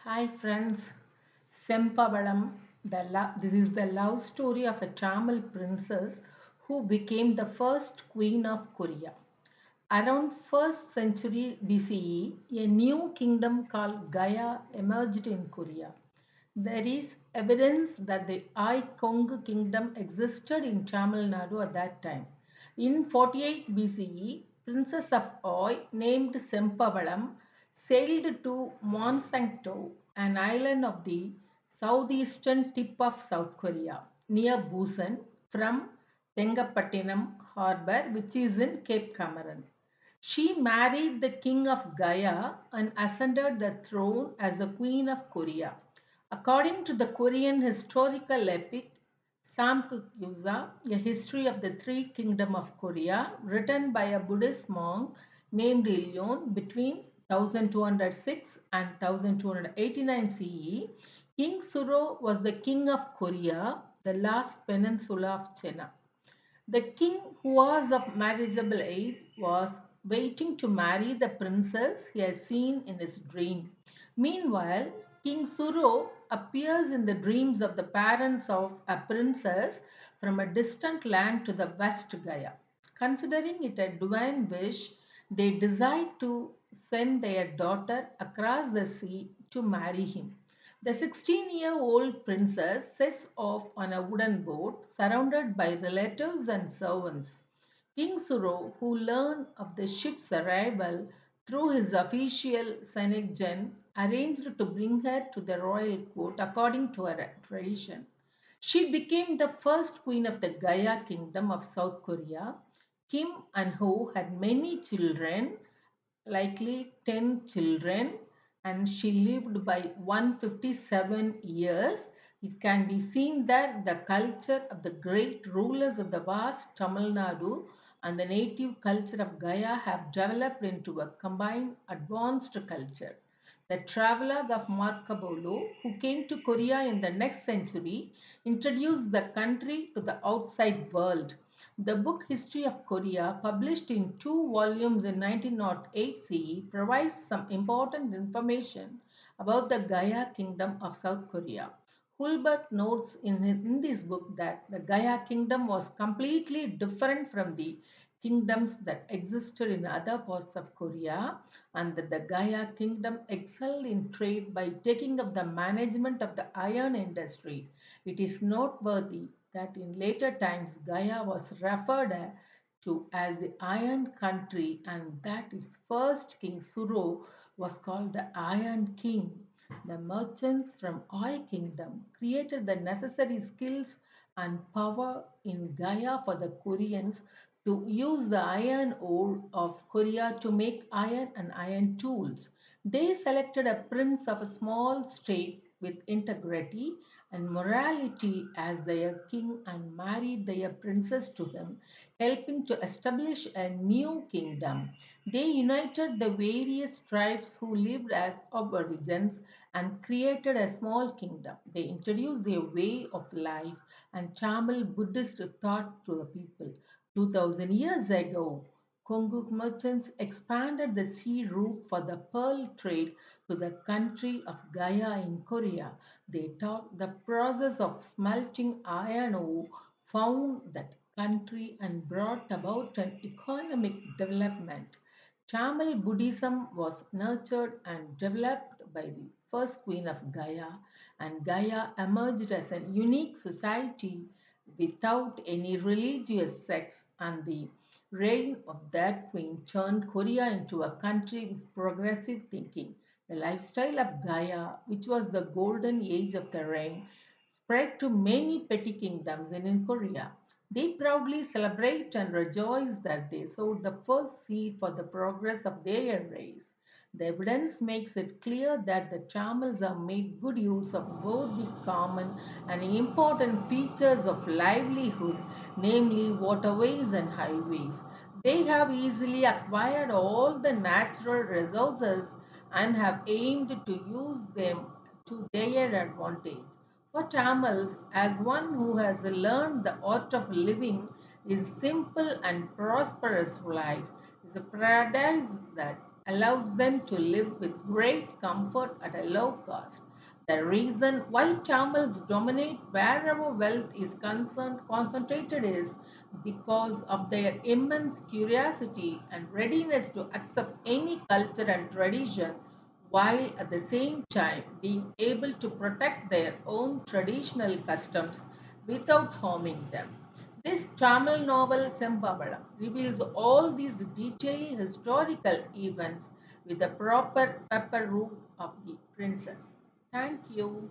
Hi friends, SEMPAVALAM. This is the love story of a Tamil princess who became the first queen of Korea. Around 1st century BCE, a new kingdom called Gaya emerged in Korea. There is evidence that the Ai Kong kingdom existed in Tamil Nadu at that time. In 48 BCE, Princess of Oi named Sempavalam sailed to Monsankto, an island of the southeastern tip of South Korea, near Busan, from Tengapattinam harbor, which is in Cape Comorin. She married the king of Gaya and ascended the throne as the queen of Korea. According to the Korean historical epic Samguk-yusa, a history of the three kingdoms of Korea, written by a Buddhist monk named Ilyon between 1206 and 1289 CE, King Suro was the king of Korea, the last peninsula of China. The king, who was of marriageable age, was waiting to marry the princess he had seen in his dream. Meanwhile, King Suro appears in the dreams of the parents of a princess from a distant land to the West Gaya. Considering it a divine wish, they decide to send their daughter across the sea to marry him. The 16-year-old princess sets off on a wooden boat surrounded by relatives and servants. King Suro, who learned of the ship's arrival through his official Senekjen, arranged to bring her to the royal court according to her tradition. She became the first queen of the Gaya kingdom of South Korea. Kim and Ho had many children, likely 10 children, and she lived by 157 years. It can be seen that the culture of the great rulers of the vast Tamil Nadu and the native culture of Gaya have developed into a combined advanced culture. The travelogue of Marco Polo, who came to Korea in the next century, introduced the country to the outside world. The book History of Korea, published in two volumes in 1908 CE, provides some important information about the Gaya Kingdom of South Korea. Hulbert notes in this book that the Gaya Kingdom was completely different from the kingdoms that existed in other parts of Korea, and that the Gaya Kingdom excelled in trade by taking up the management of the iron industry. It is noteworthy that in later times Gaya was referred to as the Iron Country, and that its first king Suro was called the Iron King. The merchants from Oi Kingdom created the necessary skills and power in Gaya for the Koreans to use the iron ore of Korea to make iron and iron tools. They selected a prince of a small state with integrity and morality as their king and married their princess to him, helping to establish a new kingdom. They united the various tribes who lived as aborigines and created a small kingdom. They introduced their way of life and Tamil Buddhist thought to the people. 2000 years ago, Kongu merchants expanded the sea route for the pearl trade to the country of Gaya in Korea. They taught the process of smelting iron ore, found that country, and brought about an economic development. Tamil Buddhism was nurtured and developed by the first queen of Gaya, and Gaya emerged as a unique society without any religious sects, and the reign of that queen turned Korea into a country with progressive thinking. The lifestyle of Gaya, which was the golden age of the reign, spread to many petty kingdoms in Korea. They proudly celebrate and rejoice that they sowed the first seed for the progress of their race. The evidence makes it clear that the Tamils have made good use of both the common and important features of livelihood, namely waterways and highways. They have easily acquired all the natural resources and have aimed to use them to their advantage. For Tamils, as one who has learned the art of living, is simple and prosperous life is a paradise that allows them to live with great comfort at a low cost. The reason why Tamils dominate wherever wealth is concerned concentrated is because of their immense curiosity and readiness to accept any culture and tradition while at the same time being able to protect their own traditional customs without harming them. This Tamil novel Sempavalam reveals all these detailed historical events with the proper pepper root of the princess. Thank you.